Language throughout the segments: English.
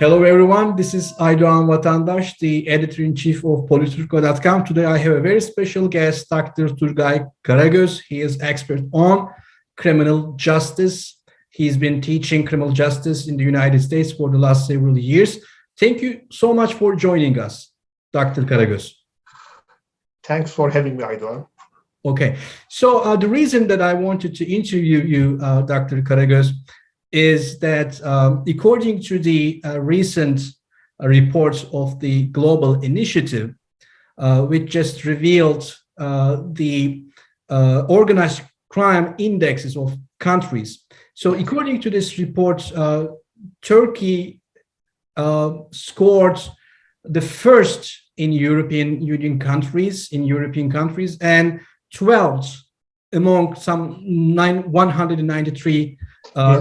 Hello, everyone. This is Aydogan Vatandas, the editor-in-chief of Politurco.com. Today, I have a very special guest, Dr. Turgay Karagoz. He is expert on criminal justice. He's been teaching criminal justice in the United States for the last several years. Thank you so much for joining us, Dr. Karagoz. Thanks for having me, Aydogan. Okay. So the reason that I wanted to interview you, Dr. Karagoz, is that according to the recent reports of the Global Initiative, which just revealed the organized crime indexes of countries. So according to this report, Turkey scored the first in European Union countries, and 12th among some 193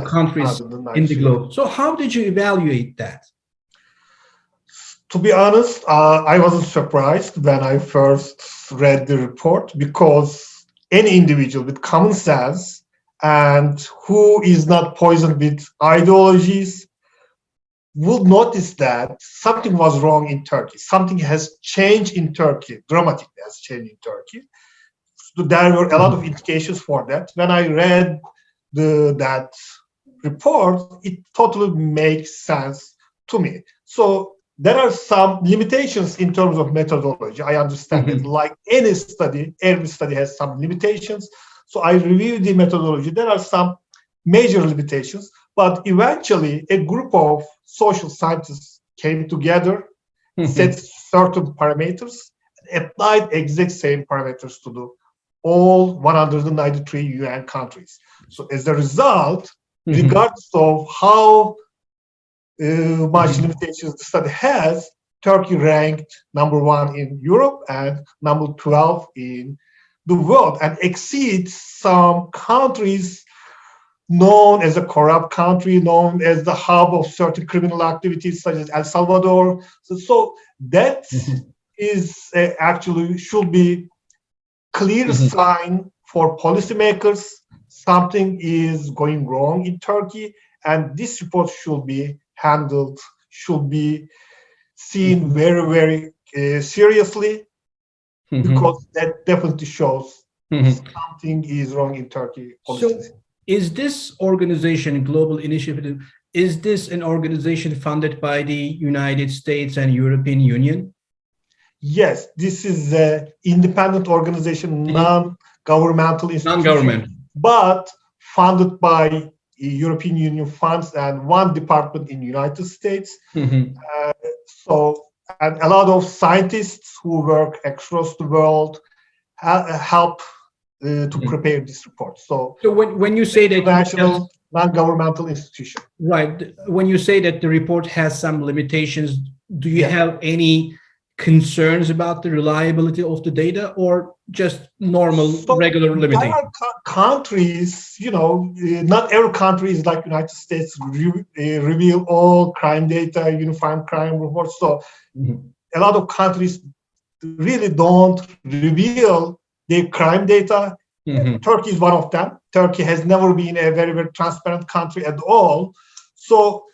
countries in the globe. So how did you evaluate that? To be honest, I wasn't surprised when I first read the report, because any individual with common sense and who is not poisoned with ideologies would notice that something was wrong in Turkey. Something has changed in Turkey, dramatically has changed in Turkey. So there were a lot of indications for that. When I read that report, it totally makes sense to me. So there are some limitations in terms of methodology. I understand it. Like any study, every study has some limitations. So I reviewed the methodology. There are some major limitations, but eventually a group of social scientists came together, set certain parameters, and applied exact same parameters to the all 193 UN countries. So as a result, regardless of how much limitations the study has, Turkey ranked number 1 in Europe and number 12 in the world, and exceeds some countries known as a corrupt country, known as the hub of certain criminal activities such as El Salvador. So that is actually should be clear sign for policymakers. Something is going wrong in Turkey, and this report should be handled, should be seen very, very seriously, because that definitely shows something is wrong in Turkey. So, is this organization, Global Initiative, is this an organization funded by the United States and European Union? Yes, this is an independent organization, non-governmental institution, but funded by European Union funds and one department in the United States. So, and a lot of scientists who work across the world help to prepare this report. So when you say that international non-governmental institution, right? When you say that the report has some limitations, do you have any concerns about the reliability of the data, or just normal, regular limitation? There are countries, not every country is like United States, reveal all crime data, unified crime reports. So a lot of countries really don't reveal their crime data. Turkey is one of them. Turkey has never been a very, very transparent country at all. So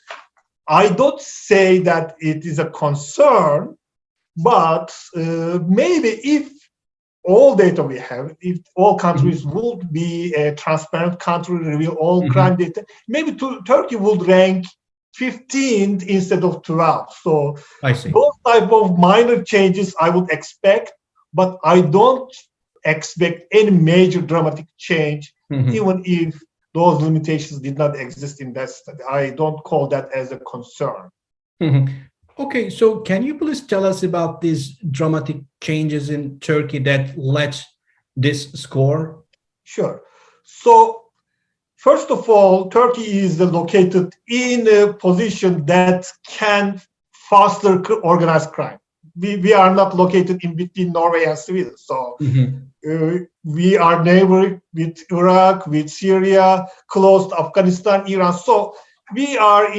I don't say that it is a concern, but maybe if all data we have, if all countries would be a transparent country, reveal all crime data, maybe Turkey would rank 15th instead of 12th. So I see. Those type of minor changes I would expect, but I don't expect any major dramatic change, even if those limitations did not exist in that study. I don't call that as a concern. Okay, so can you please tell us about these dramatic changes in Turkey that led this score? Sure. So, first of all, Turkey is located in a position that can foster organized crime. We are not located in between Norway and Sweden. So we are neighboring with Iraq, with Syria, close to Afghanistan, Iran. So we are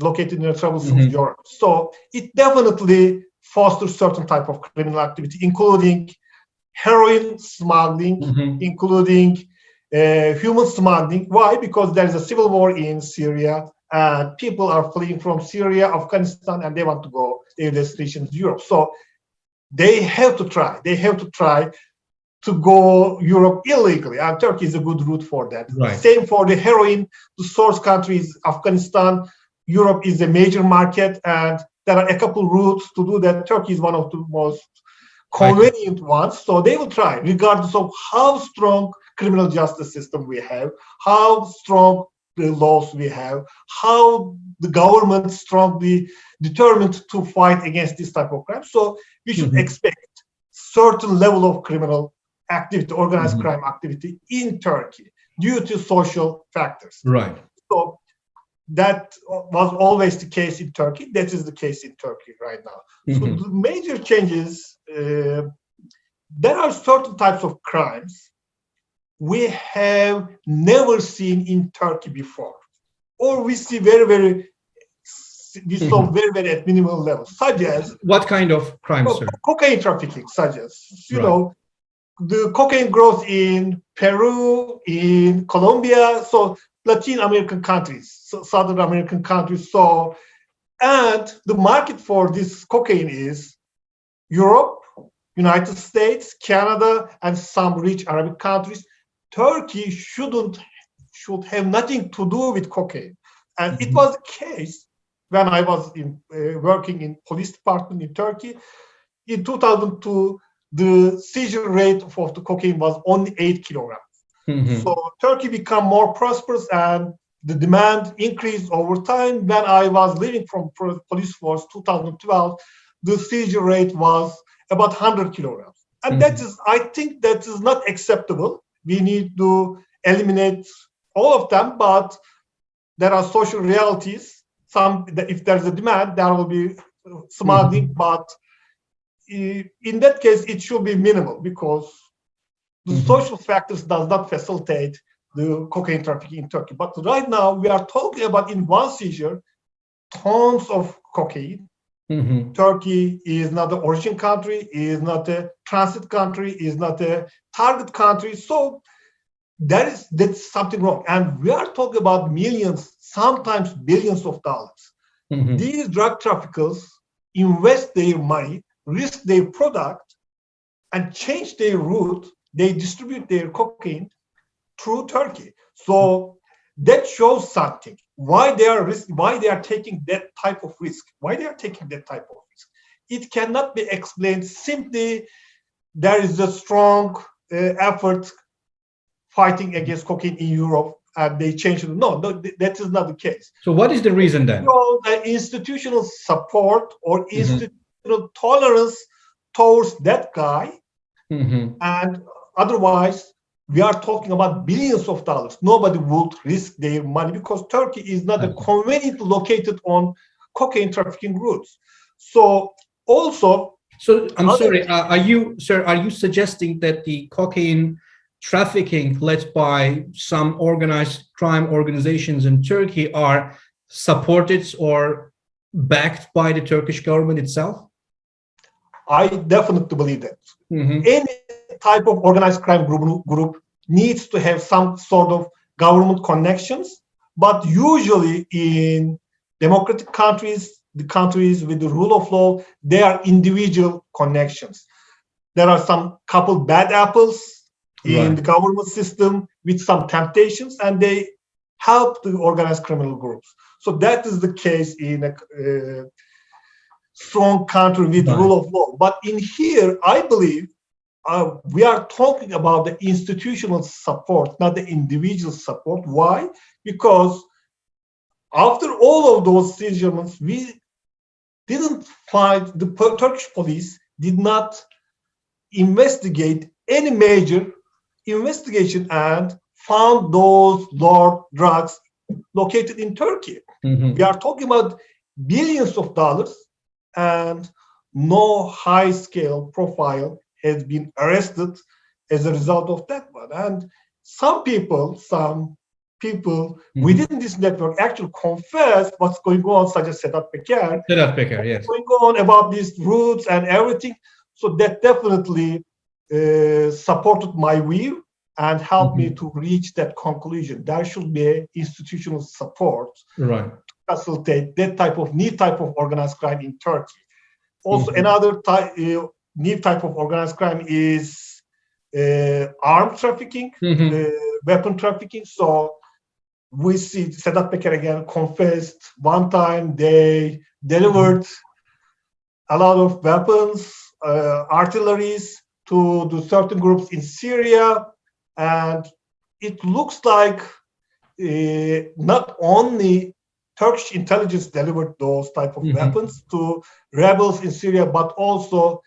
located in a troublesome Europe. So it definitely fosters certain type of criminal activity, including heroin smuggling, including human smuggling. Why? Because there is a civil war in Syria, and people are fleeing from Syria, Afghanistan, and they want to go their destinations Europe. So they have to try. They have to try to go Europe illegally, and Turkey is a good route for that. Right. Same for the heroin. The source country is Afghanistan. Europe is a major market, and there are a couple routes to do that. Turkey is one of the most convenient ones, so they will try, regardless of how strong criminal justice system we have, how strong the laws we have, how the government is strongly determined to fight against this type of crime. So we should expect certain level of criminal activity, organized crime activity in Turkey due to social factors. Right. So that was always the case in Turkey. That is the case in Turkey right now. So the major changes, there are certain types of crimes we have never seen in Turkey before, or we see very at minimal levels, such as what kind of crimes, sir? Cocaine trafficking, such as know the cocaine growth in Peru, in Colombia, so Latin American countries, Southern American countries. So, and the market for this cocaine is Europe, United States, Canada, and some rich Arabic countries. Turkey should have nothing to do with cocaine, and it was the case when I was working in police department in Turkey. In 2002, the seizure rate of the cocaine was only 8 kilograms. So Turkey became more prosperous, and the demand increased over time. When I was leaving from police force 2012, the seizure rate was about 100 kilograms, and that is, I think, that is not acceptable. We need to eliminate all of them, but there are social realities. If there's a demand, there will be smuggling, but in that case, it should be minimal, because the social factors does not facilitate the cocaine trafficking in Turkey. But right now, we are talking about, in one seizure, tons of cocaine. Turkey is not the origin country, is not a transit country, is not a target country. So that's something wrong. And we are talking about millions, sometimes billions of dollars. These drug traffickers invest their money, risk their product, and change their route. They distribute their cocaine through Turkey. So that shows something. Why they are taking that type of risk. It cannot be explained simply there is a strong effort fighting against cocaine in Europe, and they changed it. No, that is not the case. So what is the reason then? Institutional support or institutional tolerance towards that guy, and otherwise, we are talking about billions of dollars. Nobody would risk their money, because Turkey is not a conveniently located on cocaine trafficking routes. So also, I'm sorry, are you suggesting that the cocaine trafficking led by some organized crime organizations in Turkey are supported or backed by the Turkish government itself? I definitely believe that. Any type of organized crime group needs to have some sort of government connections, but usually in democratic countries, the countries with the rule of law, there are individual connections. There are some couple bad apples in the government system with some temptations, and they help the organized criminal groups. So that is the case in a strong country with rule of law. But in here, I believe we are talking about the institutional support, not the individual support. Why? Because after all of those seizures, we didn't find, the Turkish police did not investigate any major investigation and found those drugs located in Turkey. We are talking about billions of dollars, and no high-scale profile has been arrested as a result of that one. And some people within this network actually confess what's going on, such as Sedat Peker. Yes. Going on about these routes and everything. So that definitely supported my view. and helped me to reach that conclusion. There should be institutional support Right. to facilitate that new type of organized crime in Turkey. Also, another new type of organized crime is arms trafficking, weapon trafficking. So we see Sedat Peker again confessed one time they delivered a lot of weapons, artilleries to the certain groups in Syria. And it looks like not only Turkish intelligence delivered those type of weapons to rebels in Syria, but also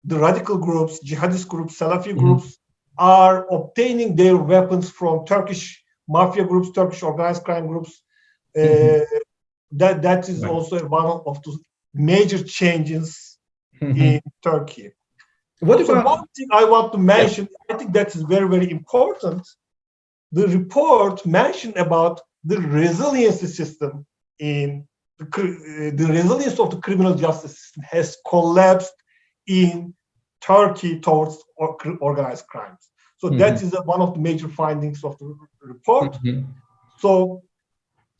the radical groups, jihadist groups, Salafi groups are obtaining their weapons from Turkish mafia groups, Turkish organized crime groups. That is also one of the major changes in Turkey. One thing I want to mention, I think that is very, very important. The report mentioned about the resiliency system in the resilience of the criminal justice system has collapsed in Turkey towards organized crimes. So that is one of the major findings of the report. So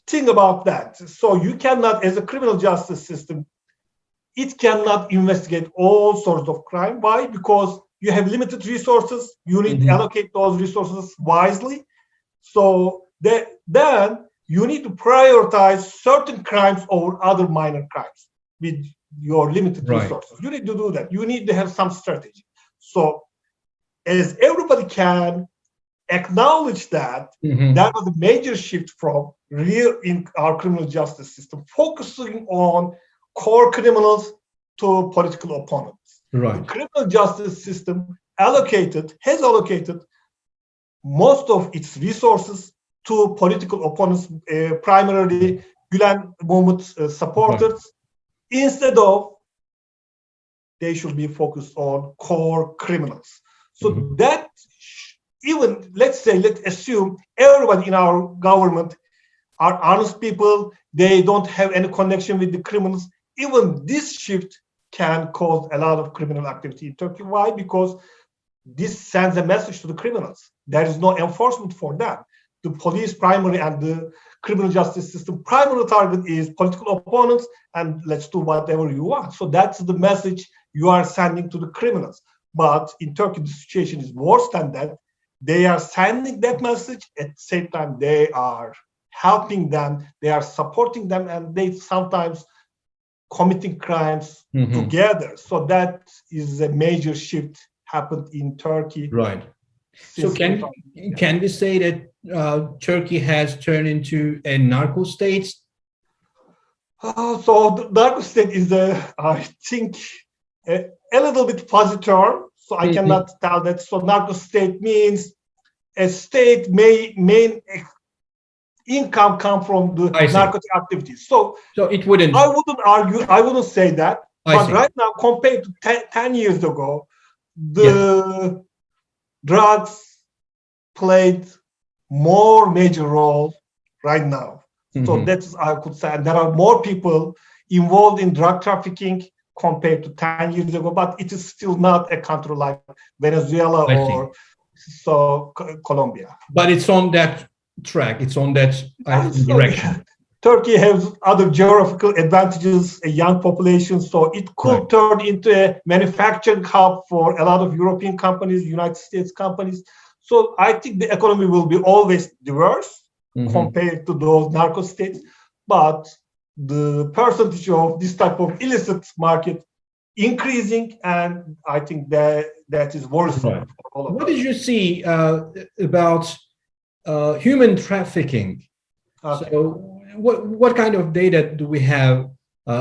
think about that. So you cannot, as a criminal justice system, it cannot investigate all sorts of crime. Why? Because you have limited resources. You need to allocate those resources wisely. So then you need to prioritize certain crimes over other minor crimes with your limited resources. You need to do that. You need to have some strategy. So as everybody can acknowledge that, that was a major shift from in our criminal justice system, focusing on core criminals to political opponents. The criminal justice system has allocated most of its resources to political opponents, primarily Gülen movement supporters, instead of they should be focused on core criminals. So that even, let's assume everybody in our government are honest people, they don't have any connection with the criminals. Even this shift can cause a lot of criminal activity in Turkey. Why? Because this sends a message to the criminals. There is no enforcement for them. The police primary and the criminal justice system primary target is political opponents, and let's do whatever you want. So that's the message you are sending to the criminals. But in Turkey, the situation is worse than that. They are sending that message. At the same time, they are helping them, they are supporting them, and they sometimes committing crimes together. So that is a major shift happened in Turkey. Right. So can we say that Turkey has turned into a narco state? So the narco state is I think, a little bit fuzzy term. So I cannot tell that. So narco state means a state main income come from the narcotic activities. So it wouldn't. I wouldn't argue. I wouldn't say that. But right now, compared to 10 years ago, the drugs played more major role right now. So that's I could say. And there are more people involved in drug trafficking compared to 10 years ago, but it is still not a country like Venezuela or Colombia. But it's on that track. It's on that direction. Turkey has other geographical advantages, a young population, so it could turn into a manufacturing hub for a lot of European companies, United States companies. So I think the economy will be always diverse compared to those narco states, but the percentage of this type of illicit market increasing, and I think that is worrisome. What did you see about human trafficking? So what kind of data do we have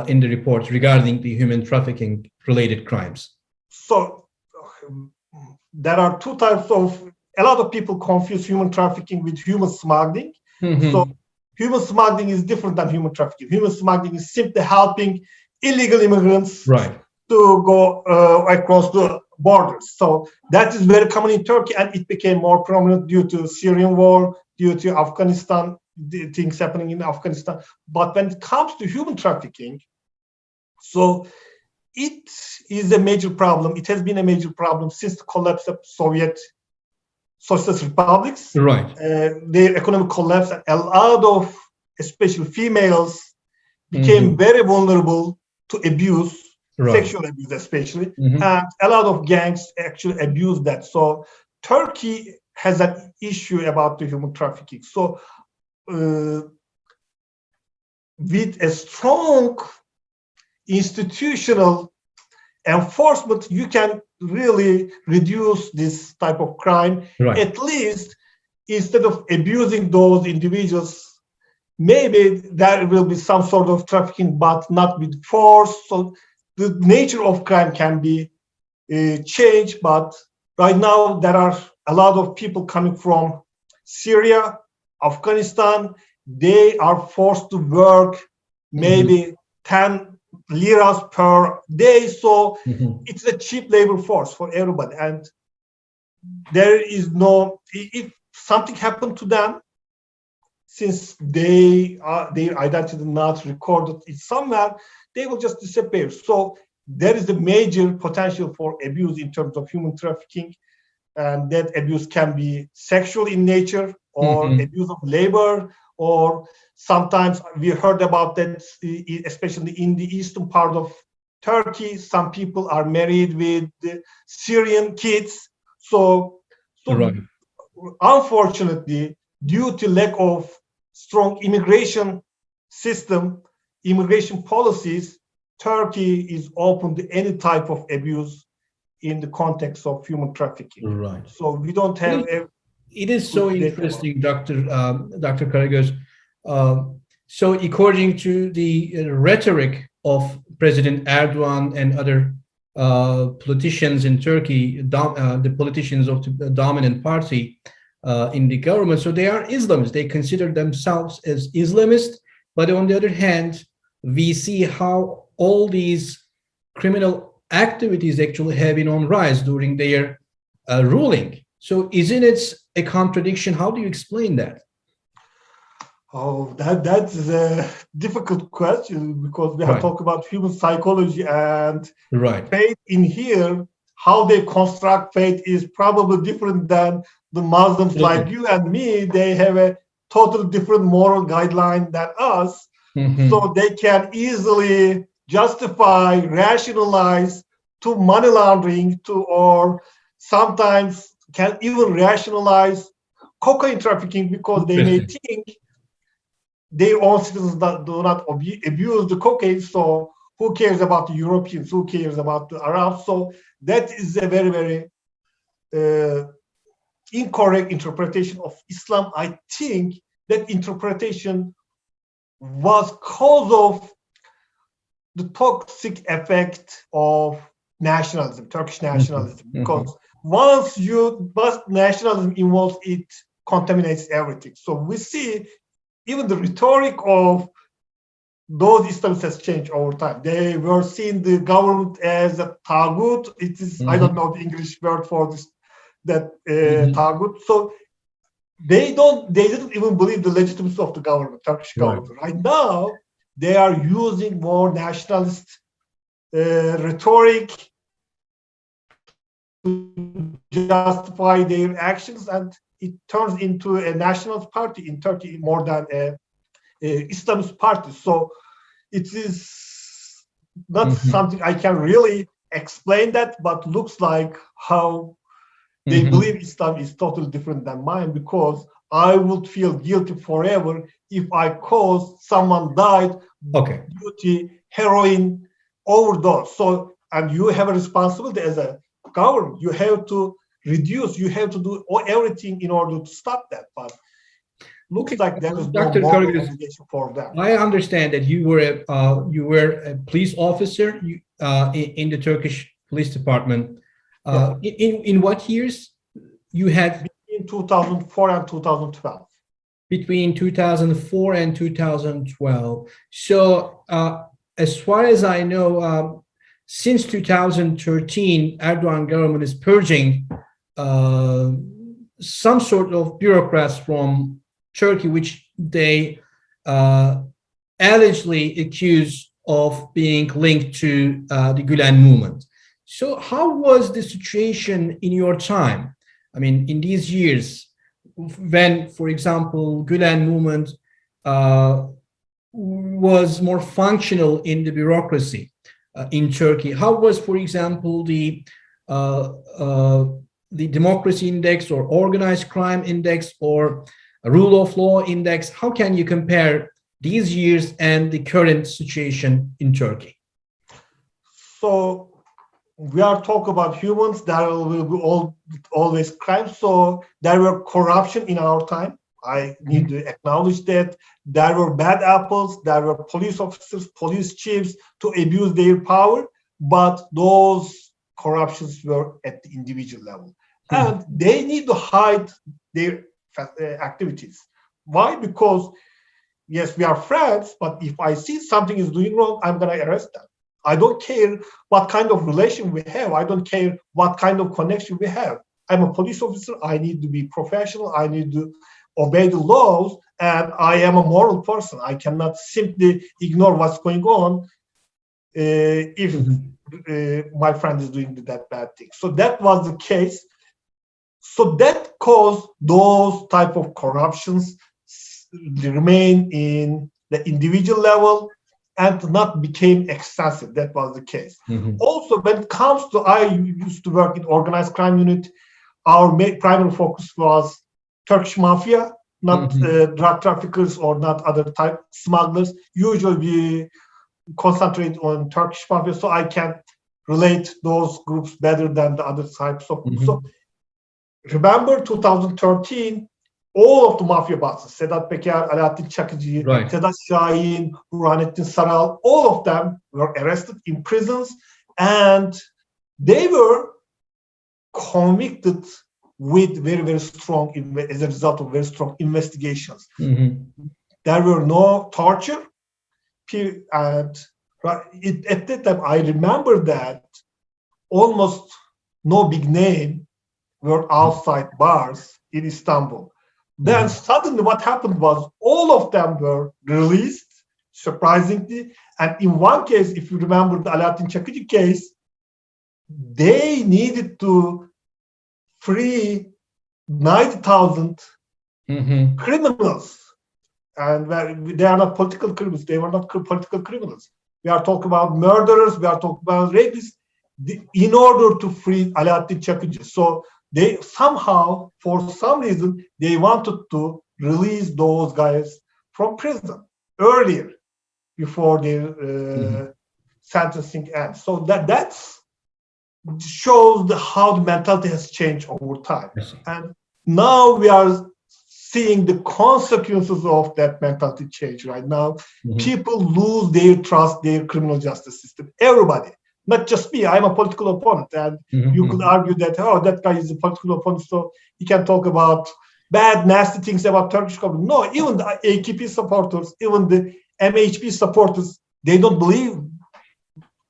in the report regarding the human trafficking related crimes? So there are two types of, a lot of people confuse human trafficking with human smuggling. So human smuggling is different than human trafficking. Human smuggling is simply helping illegal immigrants to go across the borders. So that is very common in Turkey, and it became more prominent due to Syrian war, due to Afghanistan, the things happening in Afghanistan. But when it comes to human trafficking, so it is a major problem. It has been a major problem since the collapse of Soviet socialist republics. Right. Their economic collapse, and a lot of, especially females, became very vulnerable to abuse, Right. sexual abuse especially, and a lot of gangs actually abuse that. So Turkey has an issue about the human trafficking. So with a strong institutional enforcement, you can really reduce this type of crime. Right. At least instead of abusing those individuals, maybe there will be some sort of trafficking, but not with force. So the nature of crime can be changed. But right now, there are a lot of people coming from Syria, Afghanistan. They are forced to work maybe 10 liras per day. So it's a cheap labor force for everybody. And there is no, if something happened to them, since their identity not recorded in somewhere, they will just disappear. So there is a major potential for abuse in terms of human trafficking, and that abuse can be sexual in nature or abuse of labor, or sometimes we heard about that, especially in the eastern part of Turkey, some people are married with Syrian kids. So Right. Unfortunately, due to lack of strong immigration system, immigration policies, Turkey is open to any type of abuse in the context of human trafficking. Right. So we don't have. It is so interesting, Dr. Karagoz. So according to the rhetoric of President Erdogan and other politicians in Turkey, the politicians of the dominant party in the government, so they are Islamists. They consider themselves as Islamists. But on the other hand, we see how all these criminal activities actually have been on rise during their ruling. So isn't it a contradiction? How do you explain that? Oh, that's a difficult question, because we have talked about human psychology and faith in here. How they construct faith is probably different than the Muslims like you and me. They have a totally different moral guideline than us. So they can easily justify, rationalize to money laundering, or sometimes can even rationalize cocaine trafficking, because they may think their own citizens do not abuse the cocaine. So who cares about the Europeans? Who cares about the Arabs? So that is a very, very incorrect interpretation of Islam. I think that interpretation was cause of the toxic effect of nationalism, Turkish nationalism, because once nationalism involves, it contaminates everything. So we see even the rhetoric of those Islamists has changed over time. They were seeing the government as a tagut. It is, I don't know the English word for this, that tagut. So they didn't even believe the legitimacy of the government, Turkish government. Right now, they are using more nationalist rhetoric to justify their actions, and it turns into a nationalist party in Turkey more than a Islamist party. So it is not something I can really explain that, but looks like how they believe Islam is totally different than mine, because I would feel guilty forever if I caused someone died due to heroin overdose. So, and you have a responsibility as a government. You have to reduce, you have to do everything in order to stop that. But looks like there is no moral obligation for them. I understand that you were a police officer in the Turkish police department. In what years you had? Between 2004 and 2012. Between 2004 and 2012. So as far as I know, since 2013, Erdogan government is purging some sort of bureaucrats from Turkey, which they allegedly accuse of being linked to the Gülen movement. So how was the situation in your time? I mean, in these years, when, for example, Gülen movement was more functional in the bureaucracy in Turkey, how was, for example, the democracy index or organized crime index or rule of law index? How can you compare these years and the current situation in Turkey? So we are talking about humans. There will be always crime. So there were corruption in our time. I need to acknowledge that. There were bad apples. There were police officers, police chiefs to abuse their power. But those corruptions were at the individual level. And they need to hide their activities. Why? Because, yes, we are friends, but if I see something is doing wrong, I'm going to arrest them. I don't care what kind of relation we have. I don't care what kind of connection we have. I'm a police officer. I need to be professional. I need to obey the laws. And I am a moral person. I cannot simply ignore what's going on if my friend is doing that bad thing. So that was the case. So that caused those type of corruptions remain in the individual level and not became excessive. That was the case. Also, when it comes to, I used to work in organized crime unit. Our primary focus was Turkish mafia, not drug traffickers or not other type smugglers. Usually we concentrate on Turkish mafia, so I can relate those groups better than the other types of groups. So remember 2013, all of the mafia bosses, Sedat Peker, Alaaddin Çakıcı, Sedat Şahin, Burhanettin Saral, all of them were arrested in prisons, and they were convicted with very, very strong, as a result of very strong investigations. There were no torture, and at that time, I remember that almost no big name were outside bars in Istanbul. Then suddenly what happened was all of them were released, surprisingly. And in one case, if you remember the Alaaddin Çakıcı case, they needed to free 90,000 criminals. And they are not political criminals. They were not political criminals. We are talking about murderers. We are talking about rapists in order to free Alaaddin Çakıcı. So they somehow, for some reason, they wanted to release those guys from prison earlier before their sentencing ends. So that shows how the mentality has changed over time. And now we are seeing the consequences of that mentality change right now. People lose their trust, their criminal justice system. Everybody. Not just me, I'm a political opponent, and you could argue that, oh, that guy is a political opponent, so he can talk about bad, nasty things about Turkish government. No, even the AKP supporters, even the MHP supporters, they don't believe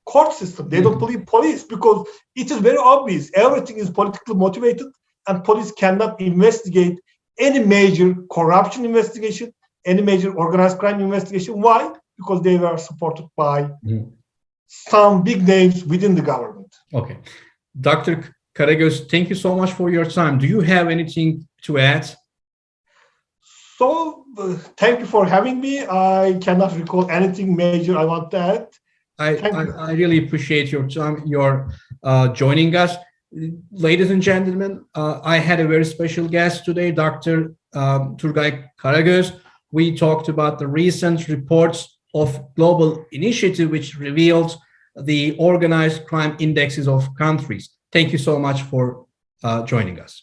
court system. They don't believe police, because it is very obvious. Everything is politically motivated, and police cannot investigate any major corruption investigation, any major organized crime investigation. Why? Because they were supported by some big names within the government. Okay. Dr. Karagoz, thank you so much for your time. Do you have anything to add? So, thank you for having me. I cannot recall anything major I want to add. I really appreciate your time, your joining us. Ladies and gentlemen, I had a very special guest today, Dr. Turgay Karagoz. We talked about the recent reports of global initiative which revealed the organized crime indexes of countries. Thank you so much for joining us.